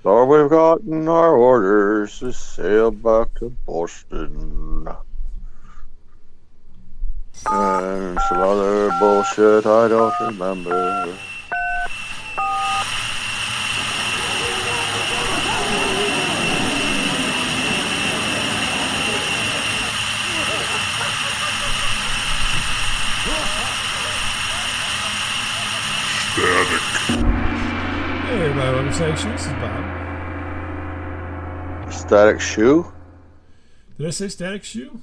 So we've gotten our orders to sail back to Boston. And some other bullshit I don't remember. Hey everybody, welcome to Static Shoe. This is Bob. Static shoe? Did I say Static Shoe?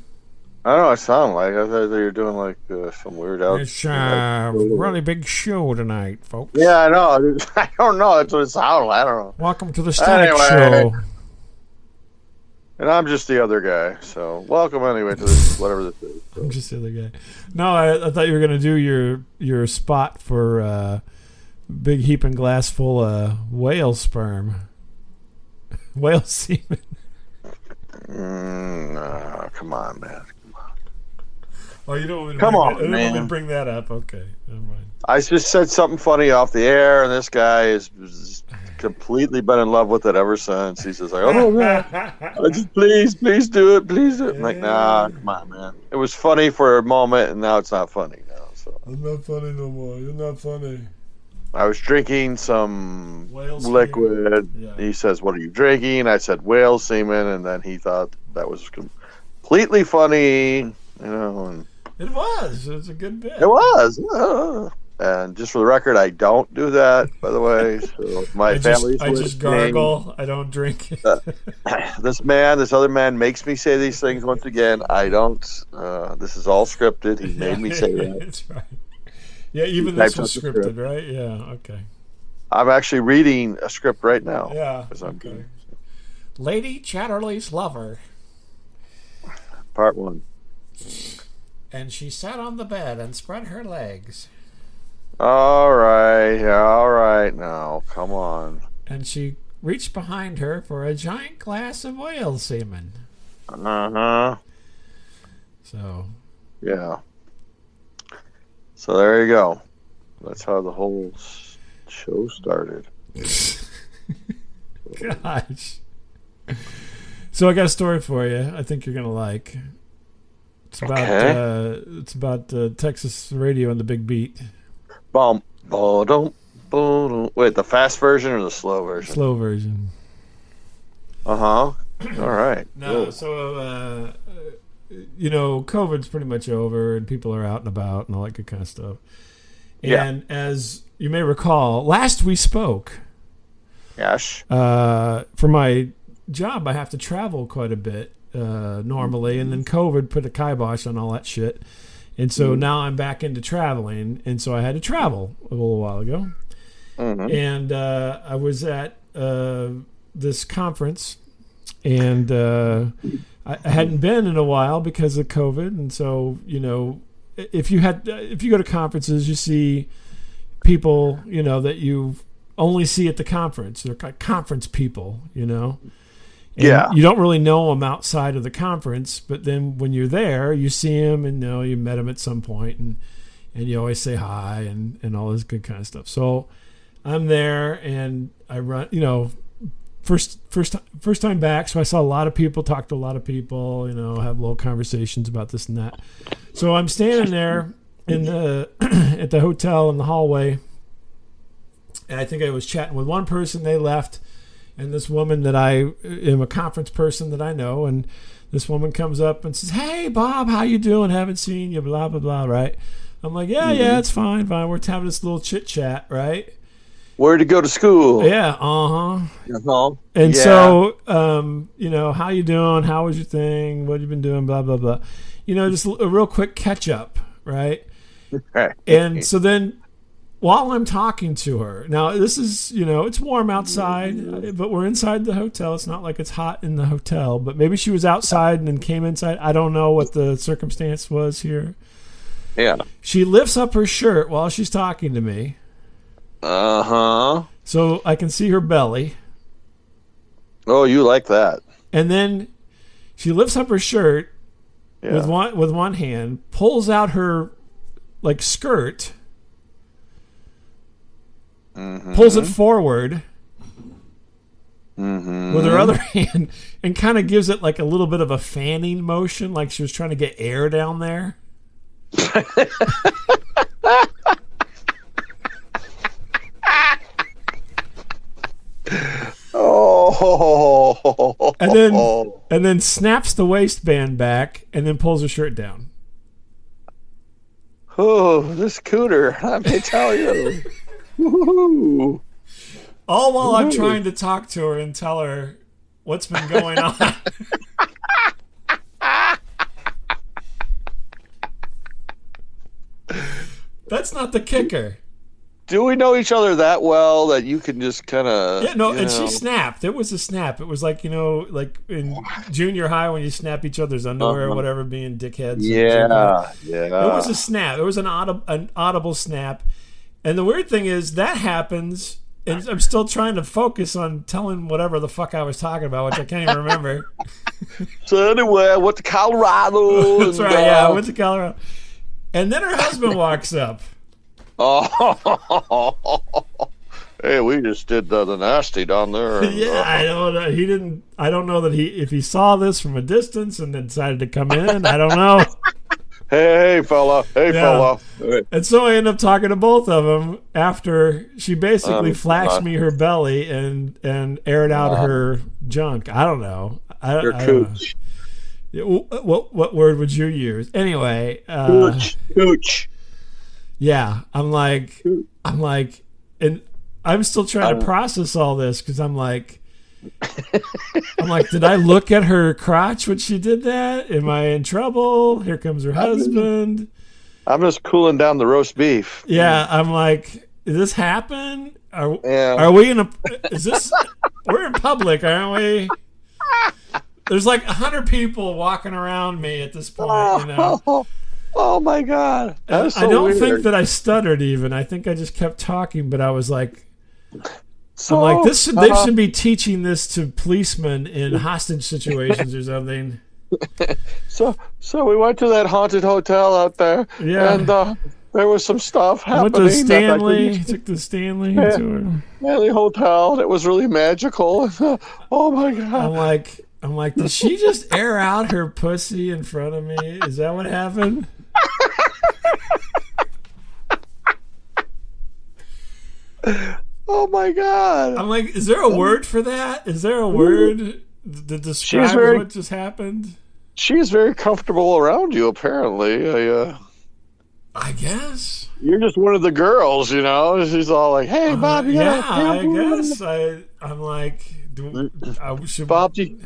I don't know what it sounded like. I thought you were doing like some weird out. It's a really big show tonight, folks. Yeah, I know. I don't know. That's what it sounded like. I don't know. Welcome to the Static Anyway. Show. And I'm just the other guy. So welcome anyway to this, whatever this is. So. I'm just the other guy. No, I thought you were going to do your spot for big heaping glass full of whale sperm. Whale semen. Come on, man. Oh, you don't want me to Come bring on, that, you don't want me man. to bring that up. Okay, never mind. I just said something funny off the air, and this guy has completely been in love with it ever since. He says, like, "Oh man, I just please do it, please do it." I'm like, nah, come on, man. It was funny for a moment, and now it's not funny now. So I'm not funny no more. You're not funny. I was drinking some Whale liquid. semen. Yeah. He says, "What are you drinking?" I said, "Whale semen," and then he thought that was completely funny, And It was. It was a good bit. it was. And just for the record, I don't do that, by the way. So my family's I just gargle. I don't drink it. This other man makes me say these things once again. I don't. This is all scripted. He made me say that. That's right. Yeah, even this was scripted, right? Yeah, okay. I'm actually reading a script right now. Yeah, okay. Lady Chatterley's lover. Part 1. And she sat on the bed and spread her legs. All right. Now, come on. And she reached behind her for a giant glass of whale semen. Uh-huh. So. Yeah. So there you go. That's how the whole show started. Gosh. So I got a story for you. I think you're gonna like. It's about Texas radio and the Big Beat. Bum, ba-dum, ba-dum. Wait, the fast version or the slow version? Slow version. All right. No, Cool. so COVID's pretty much over and people are out and about and all that good kind of stuff. And as you may recall, last we spoke. Yes. For my job, I have to travel quite a bit normally, and then COVID put a kibosh on all that shit. And so now I'm back into traveling, and so I had to travel a little while ago. Mm-hmm. And I was at this conference, and I hadn't been in a while because of COVID. And so, if you go to conferences, you see people, that you only see at the conference. They're like conference people, And you don't really know them outside of the conference, but then when you're there, you see them and you met them at some point, and you always say hi and all this good kind of stuff. So I'm there and I run, first time back. So I saw a lot of people, talked to a lot of people, have little conversations about this and that. So I'm standing there in the at the hotel in the hallway, and I think I was chatting with one person. They left. And this woman that I am a conference person that I know, and this woman comes up and says, "Hey, Bob, how you doing? Haven't seen you, blah, blah, blah," right? I'm like, yeah, it's fine. We're having this little chit-chat, right? Where'd you go to school? Yeah, uh-huh. Uh-huh. And so, how you doing? How was your thing? What have you been doing? Blah, blah, blah. Just a real quick catch-up, right? And so then while I'm talking to her, now this is, it's warm outside, but we're inside the hotel. It's not like it's hot in the hotel, but maybe she was outside and then came inside. I don't know what the circumstance was here. Yeah. She lifts up her shirt while she's talking to me. Uh-huh. So I can see her belly. Oh, you like that. And then she lifts up her shirt with one hand, pulls out her skirt, pulls it forward, with her other hand and kind of gives it like a little bit of a fanning motion, like she was trying to get air down there. Oh. And then snaps the waistband back and then pulls her shirt down. Oh, this cooter, let me tell you. Woo-hoo. All while I'm trying to talk to her and tell her what's been going on. That's not the kicker. Do we know each other that well that you can just kind of... Yeah, no, and she snapped. It was a snap. It was like, like in junior high when you snap each other's underwear or whatever, being dickheads. Yeah. It was a snap. It was an audible snap. And the weird thing is that happens, and I'm still trying to focus on telling whatever the fuck I was talking about, which I can't even remember. So anyway, I went to Colorado. That's right, yeah, I went to Colorado. And then her husband walks up. Oh, hey, we just did the nasty down there. And, yeah, I don't know. He didn't. I don't know that if he saw this from a distance and then decided to come in. I don't know. Hey, fella. Hey, fella. And so I end up talking to both of them after she basically flashed me her belly and aired out her junk. I don't know. Her cooch. What word would you use? Anyway, cooch. Yeah, I'm like, and I'm still trying to process all this because I'm like, did I look at her crotch when she did that? Am I in trouble? Here comes her husband. I'm just cooling down the roast beef. Yeah, I'm like, did this happen? Are we in is this, we're in public, aren't we? There's like 100 people walking around me at this point, Oh my God. That so I don't weird. think that I stuttered even. I think I just kept talking, but I was like, they should be teaching this to policemen in hostage situations or something. So we went to that haunted hotel out there. Yeah. And there was some stuff happening. I went to Stanley. Took the Stanley to her. Stanley Hotel. It was really magical. Oh my God. I'm like, did she just air out her pussy in front of me? Is that what happened? Oh my God. I'm like, is there a word for that? Is there a word that describes what just happened? She's very comfortable around you, apparently. I guess. You're just one of the girls, She's all like, hey, Bob, I guess. I'm like, Bob, do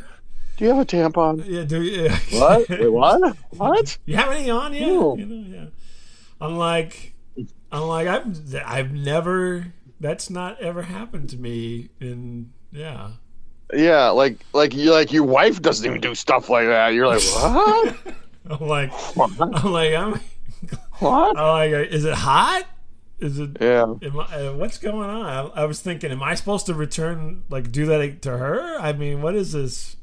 you have a tampon? Yeah, do you? What? Wait, what? What? You have any on yet? No. Yeah. I'm like, I've never. That's not ever happened to me. Yeah, like your wife doesn't even do stuff like that. You're like, what? I'm like, what? I'm like, is it hot? Is it? Yeah. What's going on? I was thinking, am I supposed to return, do that to her? I mean, what is this?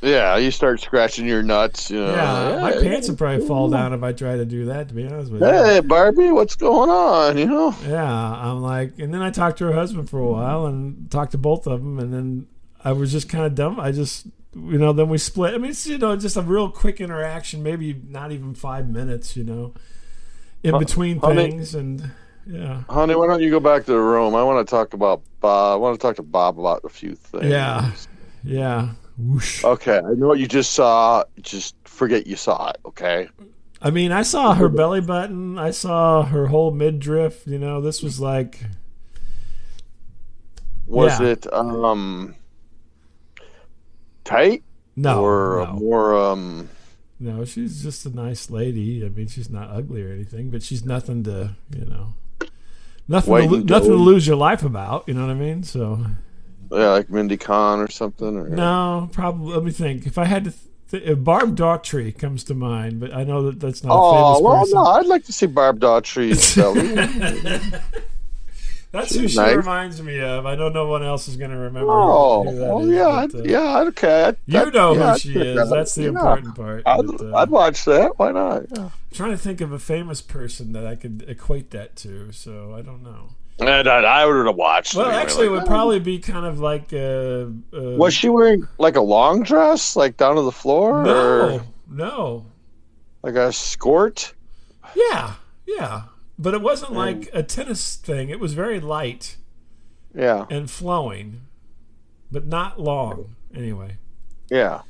Yeah, you start scratching your nuts. Yeah, my pants would probably fall down if I tried to do that, to be honest with you. Hey, Barbie, what's going on, Yeah, I'm like, and then I talked to her husband for a while and talked to both of them, and then I was just kind of dumb. I just, then we split. I mean, it's, just a real quick interaction, maybe not even 5 minutes, in between things, and yeah. Honey, why don't you go back to the room? I want to talk about Bob. I want to talk to Bob about a few things. Yeah. Whoosh. Okay, I know what you just saw. Just forget you saw it, okay? I mean, I saw her belly button. I saw her whole midriff. This was like... Was it tight? No. Or more... No, she's just a nice lady. I mean, she's not ugly or anything, but she's nothing to, nothing to lose your life about. You know what I mean? So... Yeah, like Mindy Kahn or something? Or... No, probably. Let me think. If I had to... If Barb Daughtry comes to mind, but I know that's not a famous person. No, I'd like to see Barb Daughtry. That's who she reminds me of. I know no one else is going to remember. Okay. You know who she is. That's the important part. I'd watch that. Why not? Yeah. I'm trying to think of a famous person that I could equate that to, so I don't know. And I would have watched. Well, Anyway, actually, it like, would probably be kind of like was she wearing like a long dress, like down to the floor, or no. like a skirt? Yeah, yeah. But it wasn't And, like a tennis thing. It was very light yeah, and flowing, but not long. Anyway. yeah.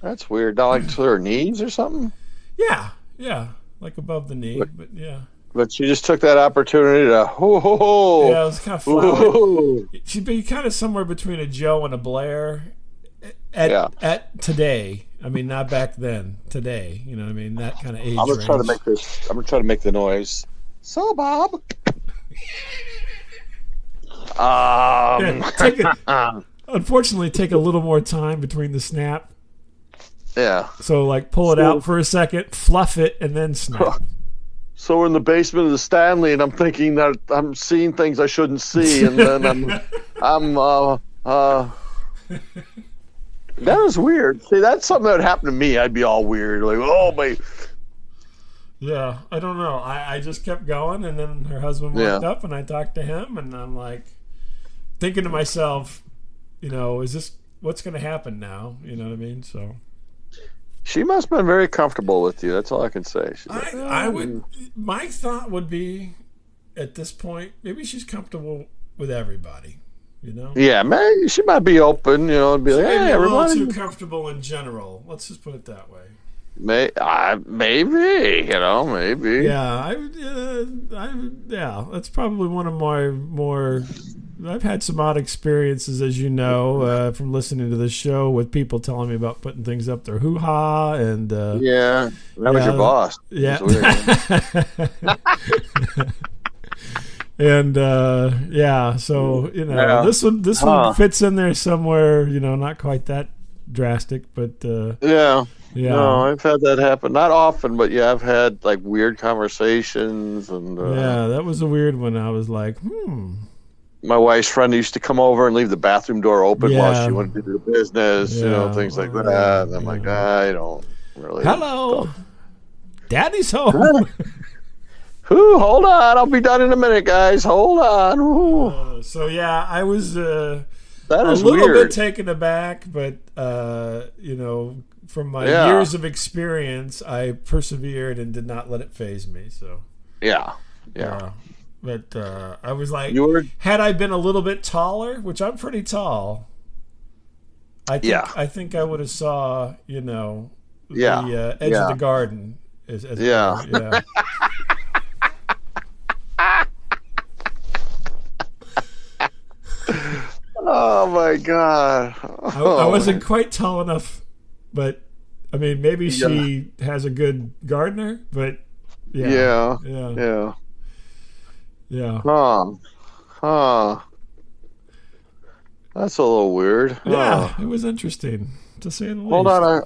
That's weird. Not like to her knees or something. Yeah, yeah. Like above the knee, but yeah. But she just took that opportunity to ho ho Yeah, ho. it was kind of Ooh. flowing. She'd be kind of somewhere between a Joe and a Blair Yeah. at today. I mean, not back then. Today, you know what I mean? That kind of age I'm gonna try to range. make this. I'm gonna try to make the noise. So, Bob. Yeah, unfortunately, take a little more time between the snap. Yeah. So, like, pull it out for a second, fluff it, and then snap. So we're in the basement of the Stanley, and I'm thinking that I'm seeing things I shouldn't see, and then that was weird. See, that's something that would happen to me. I'd be all weird, like, oh my. Yeah, I don't know. I just kept going, and then her husband walked up, and I talked to him, and I'm like, thinking to myself, you know, is this what's going to happen now? You know what I mean? So She must have been very comfortable with you. That's all I can say. I would. My thought would be, at this point, maybe she's comfortable with everybody. You know? Yeah, maybe she might be open. You know, and be like, Maybe hey, a little everybody. too comfortable in general. Let's just put it that way. Maybe, you know, maybe. Yeah, yeah, that's probably one of my more. I've had some odd experiences, as you know, from listening to this show with people telling me about putting things up their hoo-ha and Yeah, that was your boss. Yeah, Weird. and yeah, so you know, Yeah. this one fits in there somewhere. You know, not quite that drastic, but Yeah. yeah. No, I've had that happen. Not often, but yeah, I've had like weird conversations, and Yeah, that was a weird one. I was like, my wife's friend used to come over and leave the bathroom door open while Yeah. she went to do the business, you know, Yeah. things like Oh, that. And I'm yeah. like, I don't really. hello, Daddy's home. Ooh, hold on, I'll be done in a minute, guys. Hold on. Ooh. So yeah, I was That a is little weird. bit taken aback, but you know, from my Yeah. years of experience, I persevered and did not let it phase me. So Yeah. but I was like, You were. had I been a little bit taller, which I'm pretty tall, I think I would have saw, you know, Yeah. the edge of the garden. As Yeah. yeah. Oh my God. I wasn't quite tall enough, but I mean, maybe she has a good gardener, but yeah. Huh. That's a little weird. Yeah, it was interesting to say the least. Hold on,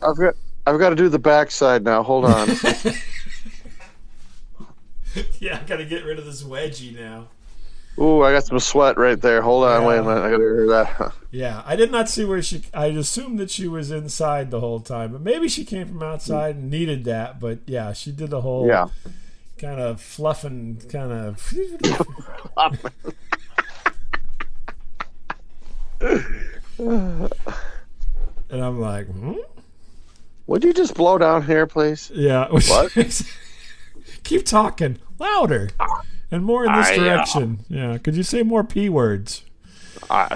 I've got to do the backside now. Hold on. Yeah, I gotta get rid of this wedgie now. Ooh, I got some sweat right there. Hold on, wait a minute. I got to hear that. Yeah, I did not see where she. I assumed that she was inside the whole time, but maybe she came from outside and needed that. But yeah, she did the whole kind of fluffing, kind of. And I'm like, Would you just blow down here, please? Yeah. What? Keep talking louder and more in this direction. Yeah. Could you say more P words?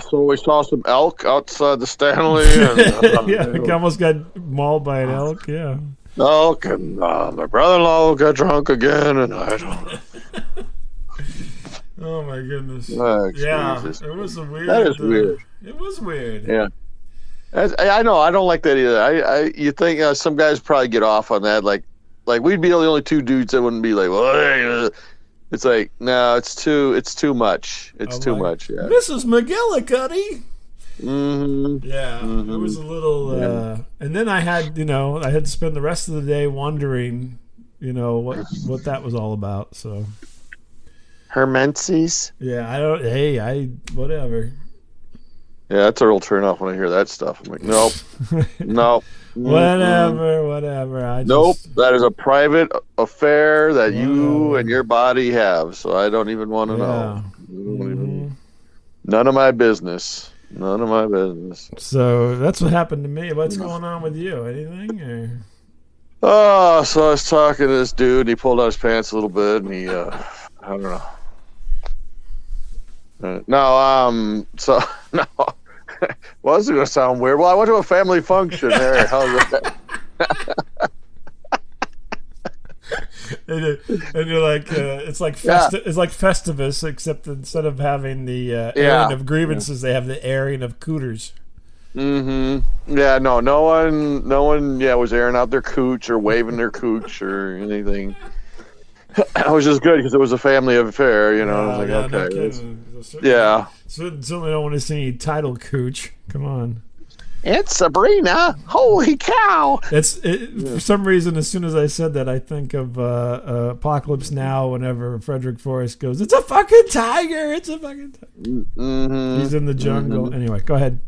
So we saw some elk outside the Stanley. And, yeah, I almost got mauled by an elk. Yeah. Elk, and my brother-in-law got drunk again, and I don't. Oh my goodness. Yeah, it was a weird. That is weird. It was weird. Yeah. I know. I don't like that either. You think some guys probably get off on that, like we'd be the only two dudes that wouldn't be like, well, hey, it's like, no, it's too much. It's too much. Yeah. Mrs. McGillicuddy. Mm-hmm. Yeah, it was a little. And then I had to spend the rest of the day wondering, what that was all about. So. Hermenses. Yeah, I don't. Hey, whatever. Yeah, that's a real turn off when I hear that stuff. I'm like, nope, nope. Whatever. Nope, that is a private affair that you and your body have, so I don't even want to know. Mm-hmm. None of my business. None of my business. So that's what happened to me. What's going on with you? Anything? Or? Oh, so I was talking to this dude, and he pulled out his pants a little bit, and he, I don't know. No, so, no. Well, this is going to sound weird. Well, I went to a family function there. How's that? And you're like, it's like it's like Festivus, except instead of having the airing of grievances, they have the airing of cooters. Mm-hmm. Yeah, no one, was airing out their cooch or waving their cooch or anything. It was just good because it was a family affair, I was like, no okay. kidding. Certainly don't want to see any title cooch. Come on. It's Sabrina. Holy cow! For some reason, as soon as I said that, I think of Apocalypse Now. Whenever Frederick Forrest goes, "It's a fucking tiger! It's a fucking tiger!" Mm-hmm. He's in the jungle. Mm-hmm. Anyway, go ahead.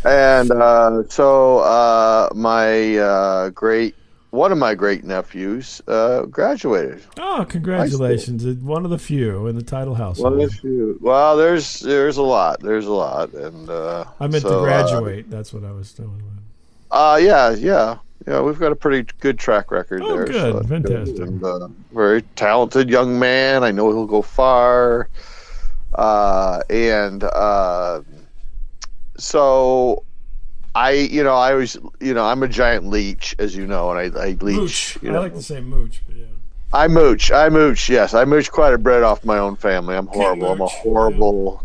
And one of my great nephews graduated. Oh, congratulations! One of the few in the title household. One of the few. Well, there's a lot. There's a lot, and I meant to graduate. That's what I was doing. Yeah. We've got a pretty good track record there. Good, so fantastic. And, very talented young man. I know he'll go far. So I always, I'm a giant leech, as you know, and I leech. Mooch. I like to say mooch, but yeah. I mooch. Yes, I mooch quite a bit off my own family. I'm horrible.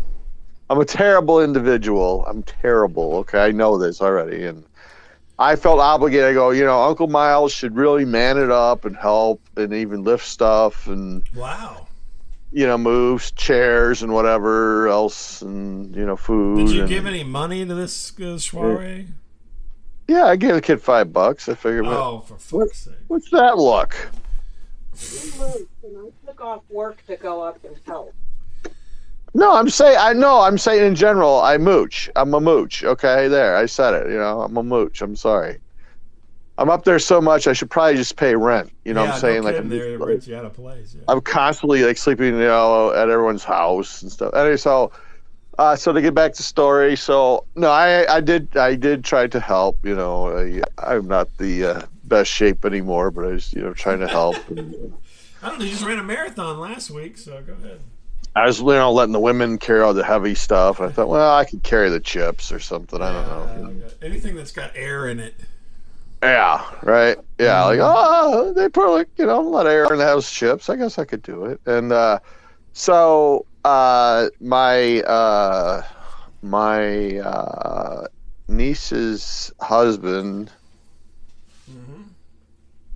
I'm a terrible individual. I'm terrible. Okay, I know this already, and I felt obligated. I go, Uncle Miles should really man it up and help, and even lift stuff, and wow. Moves chairs and whatever else, and food. Did you give any money to this soiree? Yeah, I gave the kid $5. I figured. Oh, for fuck's sake! What's that look? I took off work to go up and help. No, I'm saying in general, I mooch. I'm a mooch. Okay, there, I said it. I'm a mooch. I'm sorry. I'm up there so much, I should probably just pay rent. What I'm saying? No kidding, they rent you out of place. Yeah. I'm constantly sleeping, at everyone's house and stuff. Anyway, so to get back to story, so no, I did try to help. I'm not the best shape anymore, but I was trying to help. And, I don't know. You just ran a marathon last week, so go ahead. I was letting the women carry all the heavy stuff. I thought, well, I could carry the chips or something. I don't know. Anything that's got air in it. Yeah, right. Yeah, they put a lot of air in the house chips. I guess I could do it. And so my niece's husband,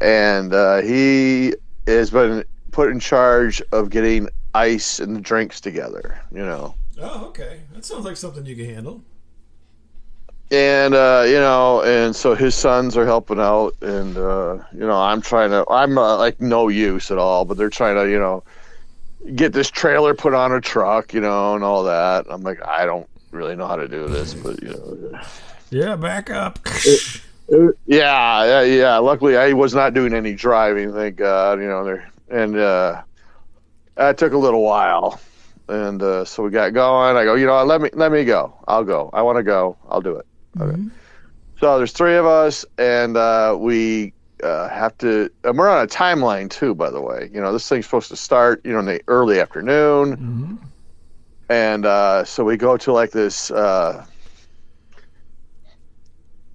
and he has been put in charge of getting ice and drinks together. Oh, okay. That sounds like something you can handle. And and so his sons are helping out, and I'm like no use at all, but they're trying to get this trailer put on a truck, and all that. I'm like, I don't really know how to do this, but yeah, back up. Yeah. Luckily, I was not doing any driving, thank God. That took a little while, and so we got going. I go, let me go. I'll go. I want to go. I'll do it. Okay. Mm-hmm. So there's three of us, and we have to. And we're on a timeline too, by the way. This thing's supposed to start, in the early afternoon, and so we go to this.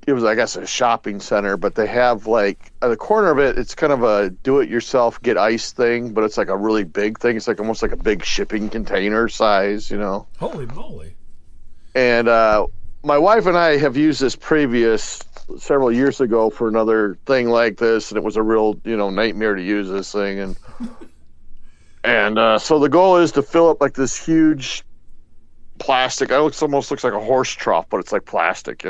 It was, I guess, a shopping center, but they have at the corner of it, it's kind of a do-it-yourself get ice thing, but it's like a really big thing. It's almost like a big shipping container size, Holy moly! And my wife and I have used this several years ago for another thing like this, and it was a real, nightmare to use this thing. And so the goal is to fill up this huge plastic. It almost looks like a horse trough, but it's like plastic,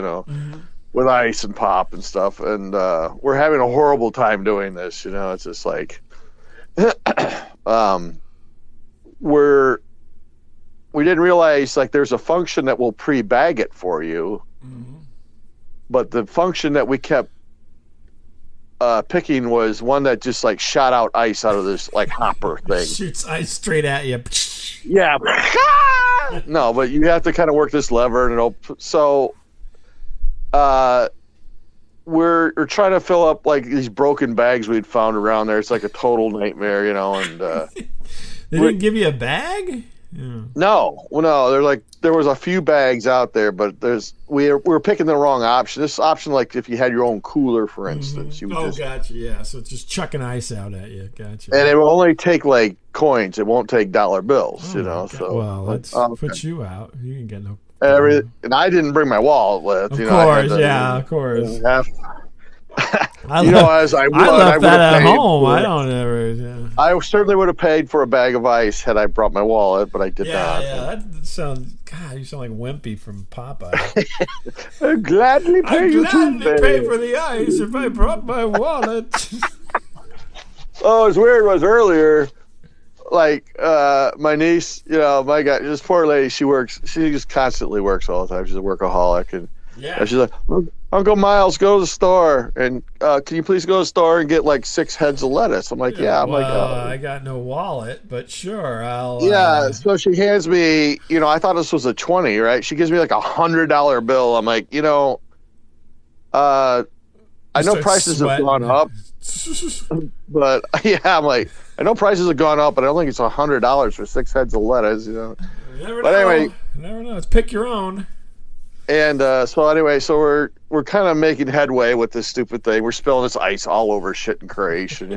with ice and pop and stuff. And we're having a horrible time doing this. It's just we didn't realize there's a function that will pre-bag it for you, but the function that we kept picking was one that just shot out ice out of this hopper thing. Shoots ice straight at you. Yeah. No, but you have to kind of work this lever, and we're trying to fill up like these broken bags we'd found around there. It's like a total nightmare, and They didn't give you a bag? Yeah. no, they're like there was a few bags out there, but we're picking the wrong option. This option, like if you had your own cooler, for instance, you would gotcha. Yeah, so it's just chucking ice out at you. Gotcha. and it will only take like coins. It won't take dollar bills, So well, let's put you out. You can get no. And I didn't bring my wallet with. Of course, of course. I left that at home. I don't ever. Yeah. I certainly would have paid for a bag of ice had I brought my wallet, but I did not. Yeah, that sounds. God, you sound like Wimpy from Popeye. I'd gladly pay for the ice if I brought my wallet. Oh, it's weird. Was earlier, like my niece, my guy, this poor lady. She just constantly works all the time. She's a workaholic, and she's like, Uncle Miles, go to the store, and can you please go to the store and get like 6 heads of lettuce? I'm like, yeah. I'm like, I got no wallet, but sure, I'll. Yeah, so she hands me, I thought this was a 20, right? She gives me like $100 bill. I'm like, I know prices have gone up, but yeah, I'm like, I know prices have gone up, but I don't think it's $100 for 6 heads of lettuce, You never know. You never know. It's pick your own. And so we're kind of making headway with this stupid thing. We're spilling this ice all over shit and creation,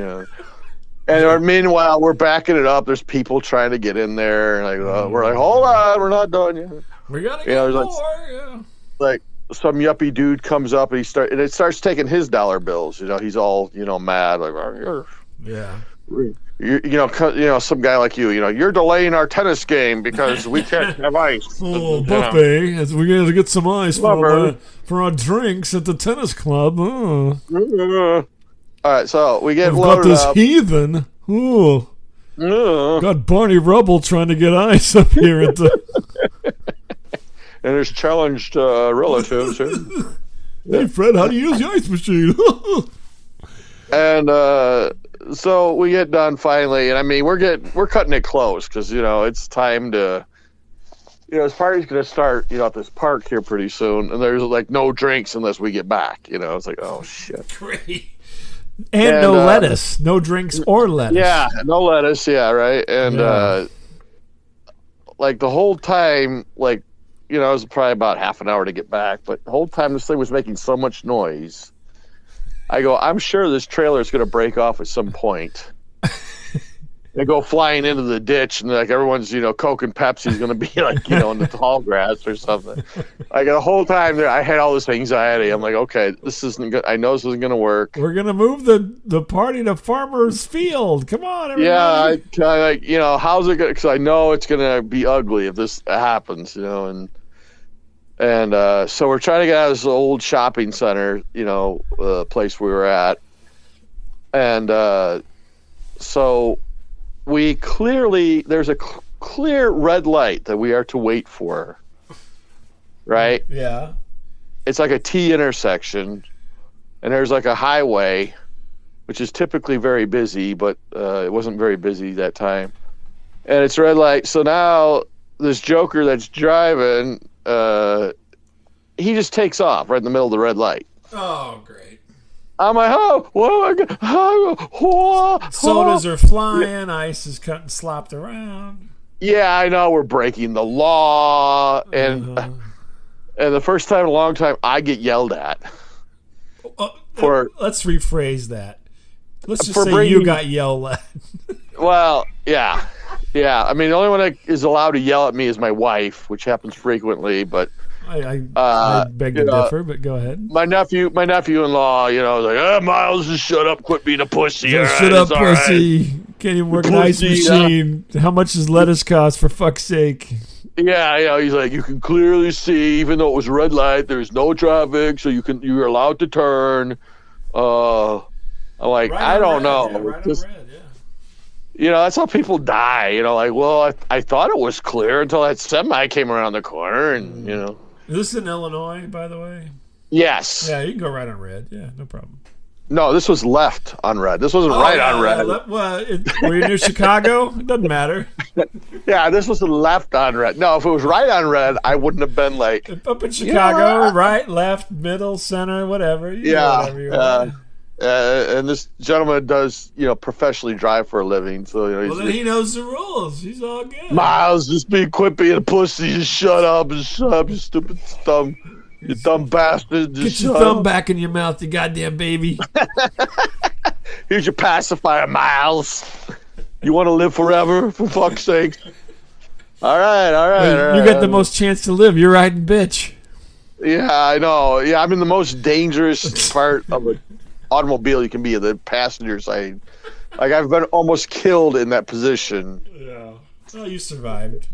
And meanwhile, we're backing it up. There's people trying to get in there, and we're like, hold on, we're not done yet. We gotta get more. Like some yuppie dude comes up and it starts taking his dollar bills. He's all mad, like, yeah. Some guy like you're delaying our tennis game because we can't have ice. Oh, buffet, as we got to get some ice for our drinks at the tennis club. Oh. All right, so we get We've loaded got this up. Heathen. Oh. Got Barney Rubble trying to get ice up here at the. And his challenged relatives. Hey, Fred, how do you use the ice machine? And so we get done finally, and I mean we're cutting it close because it's time to. This party's gonna start at this park here pretty soon, and there's like no drinks unless we get back. It's like, oh shit. Great. And no lettuce, no drinks or lettuce. Yeah, no lettuce. Yeah, right. And like the whole time, like it was probably about half an hour to get back, but the whole time this thing was making so much noise. I go, I'm sure this trailer is going to break off at some point. They go flying into the ditch, and like everyone's, Coke and Pepsi's going to be like, in the tall grass or something. Like the whole time there, I had all this anxiety. I'm like, okay, this isn't good. I know this isn't going to work. We're going to move the party to Farmer's Field. Come on, everybody. Yeah, I kind of how's it going? Because I know it's going to be ugly if this happens, and so we're trying to get out of this old shopping center, place we were at. And so there's a clear red light that we are to wait for, right? Yeah. It's like a T intersection, and there's like a highway, which is typically very busy, but it wasn't very busy that time. And it's red light. So now this joker that's driving, he just takes off right in the middle of the red light. Oh, great. I'm like, sodas are flying, ice is cutting, slopped around. Yeah, I know we're breaking the law, and the first time in a long time I get yelled at. Let's rephrase that. Let's just say you got yelled at. Well, yeah. I mean, the only one that is allowed to yell at me is my wife, which happens frequently, but. I beg to differ, but go ahead. My nephew-in-law, was like, Miles, just shut up, quit being a pussy. Shut up, pussy. Right. Can't even work an ice machine. How much does lettuce cost, for fuck's sake? Yeah, he's like, you can clearly see, even though it was red light, there's no traffic, so you're allowed to turn. I'm like, I don't know. Yeah, right on red, yeah. That's how people die. I thought it was clear until that semi came around the corner, and Is this in Illinois, by the way? Yes. Yeah, you can go right on red. Yeah, no problem. No, this was left on red. This wasn't right on red. Were you near Chicago? It doesn't matter. Yeah, this was left on red. No, if it was right on red, I wouldn't have been like up in Chicago, right, left, middle, center, whatever. You know whatever you want. And this gentleman does, professionally drive for a living, so then he knows the rules. He's all good. Miles, just be quippy and pussy. Just shut up, you stupid thumb. You dumb bastard. Get your thumb back in your mouth, you goddamn baby. Here's your pacifier, Miles. You want to live forever? For fuck's sake. All right. You got the most chance to live. You're riding bitch. Yeah, I know. Yeah, I'm in the most dangerous part of an automobile you can be, the passenger side. Like, I've been almost killed in that position. Yeah. Oh, you survived.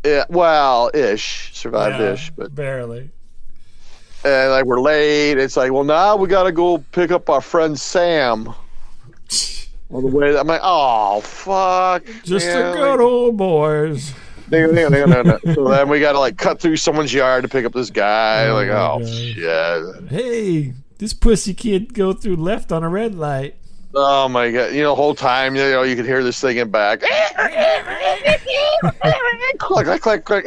Yeah, well, survived-ish, but barely. And like we're late. It's like, well, now we got to go pick up our friend Sam. On the way, I'm like, oh fuck! Just the good old boys. So then we got to like cut through someone's yard to pick up this guy. Shit! Hey, this pussy kid go through left on a red light. Oh my god! The whole time, you could hear this thing in back. Click, click, click,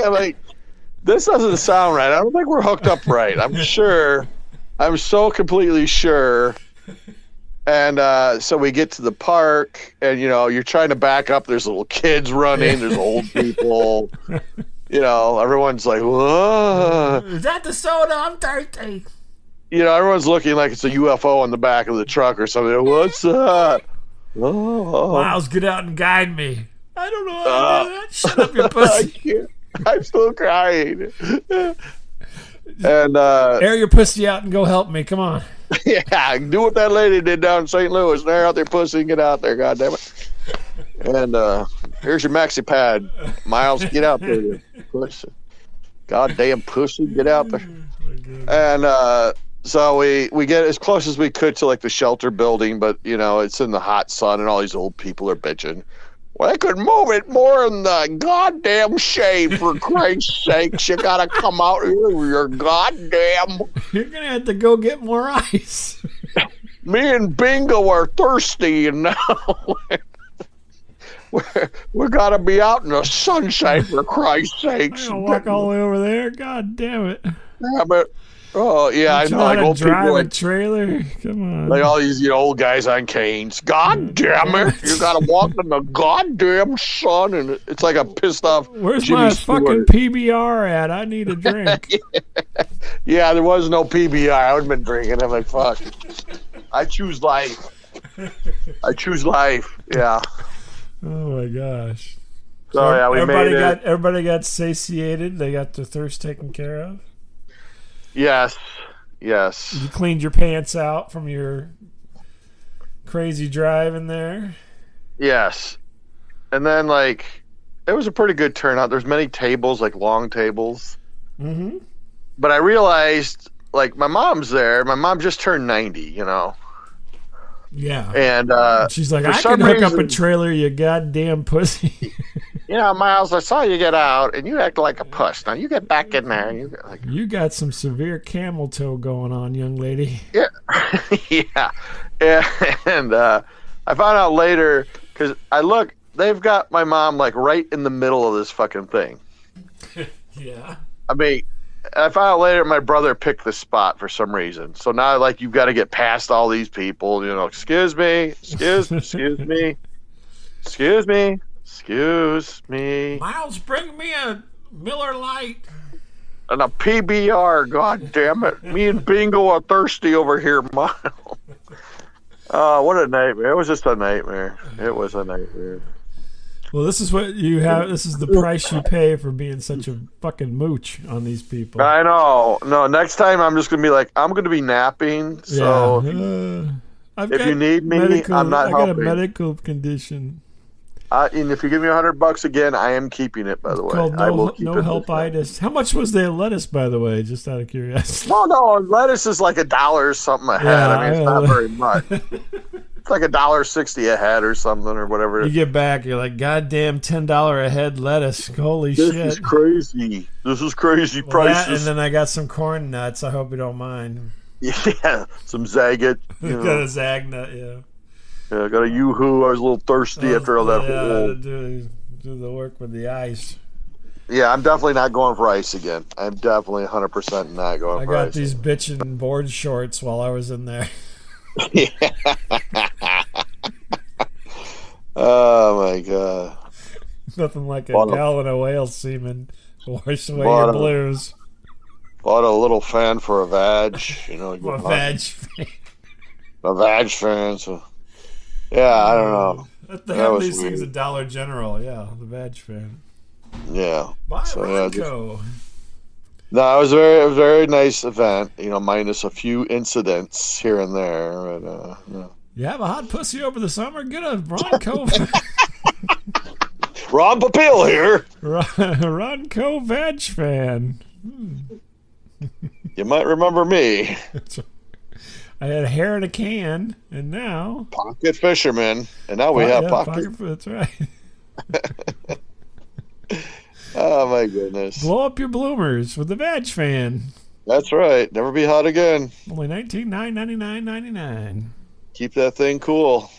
like. This doesn't sound right. I don't think we're hooked up right. I'm sure. I'm so completely sure. And so we get to the park, and you're trying to back up. There's little kids running. There's old people. Everyone's like, "Whoa! Is that the soda? I'm thirsty." Everyone's looking like it's a UFO on the back of the truck or something. What's up? Oh. Miles, get out and guide me. I don't know how to do that. Shut up, your pussy. I can't. I'm still crying. And air your pussy out and go help me. Come on. Yeah, do what that lady did down in St. Louis. Air out their pussy and get out there, goddammit. And here's your maxi pad. Miles, get out there, you pussy. Goddamn pussy, get out there. And so we get as close as we could to like the shelter building, but it's in the hot sun and all these old people are bitching. Well, they could move it more in the goddamn shade, for Christ's sakes. You gotta come out here with your goddamn... You're gonna have to go get more ice. Me and Bingo are thirsty, and now we gotta be out in the sunshine, for Christ's sakes. I'm gonna walk all the way over there? God damn it. Yeah, but... Oh, yeah, I know. Like old drive people, a trailer? Come on. Like all these old guys on canes. God damn it. You got to walk in the goddamn sun. And it's like a pissed off Where's Jimmy my Stewart. fucking PBR at? I need a drink. Yeah, there was no PBR. I would have been drinking. I'm like, fuck. I choose life. Yeah. Oh, my gosh. So, yeah, we made it. Everybody got satiated. They got their thirst taken care of. Yes. You cleaned your pants out from your crazy drive in there. Yes. And then, like, it was a pretty good turnout. There's many tables, like long tables. Mm-hmm. But I realized, like, my mom's there. My mom just turned 90, Yeah. And she's like, I can hook up a trailer, you goddamn pussy. Miles, I saw you get out, and you act like a puss. Now you get back in there. And you got some severe camel toe going on, young lady. Yeah. Yeah. And I found out later, because they've got my mom, like, right in the middle of this fucking thing. Yeah. I mean, I found out later my brother picked the spot for some reason. So now, like, you've got to get past all these people, excuse me. Miles, bring me a Miller Lite. And a PBR, god damn it. Me and Bingo are thirsty over here, Miles. What a nightmare. It was just a nightmare. It was a nightmare. Well, this is what you have. This is the price you pay for being such a fucking mooch on these people. I know. No, next time I'm just going to be like, I'm going to be napping. So if you need me, I'm not helping. I got a medical condition. And if you give me $100 again, I am keeping it, by the way. Called I will keep no it helpitis. How much was the lettuce, by the way? Just out of curiosity. No, lettuce is like $1 or something a head. Yeah, I mean, it's not very much. It's like $1.60 a head or something or whatever. You get back, you're like, goddamn $10 a head lettuce. Holy shit. This is crazy. This is crazy prices. And then I got some corn nuts. I hope you don't mind. Yeah, some Zagat. Got a zag nut, yeah. Yeah, I got a Yoo-hoo. I was a little thirsty after all that Yeah, whole. do the work with the ice. Yeah, I'm definitely not going for ice again. I'm definitely 100% not going I for got ice. these bitchin' board shorts while I was in there. Yeah. Oh my god. Nothing like a Bought a gallon of whale semen to wash away your bought a blues. bought a little fan for a vag. I'm a Get veg. a vag fan. So yeah, I don't know. They That have was these things weird. at Dollar General, yeah, the veg fan. Yeah. Buy So yeah, just Ronco. no, it was a very nice event. Minus a few incidents here and there. But yeah. You have a hot pussy over the summer? Get a Ronco. Ron Papil here. Ronco veg fan. You might remember me, I had hair in a can, and now Pocket Fisherman, and now we have Pocket. That's right. Oh my goodness, Blow up your bloomers with the veg fan. that's right. Never be hot again. Only $19.99.99. Keep that thing cool.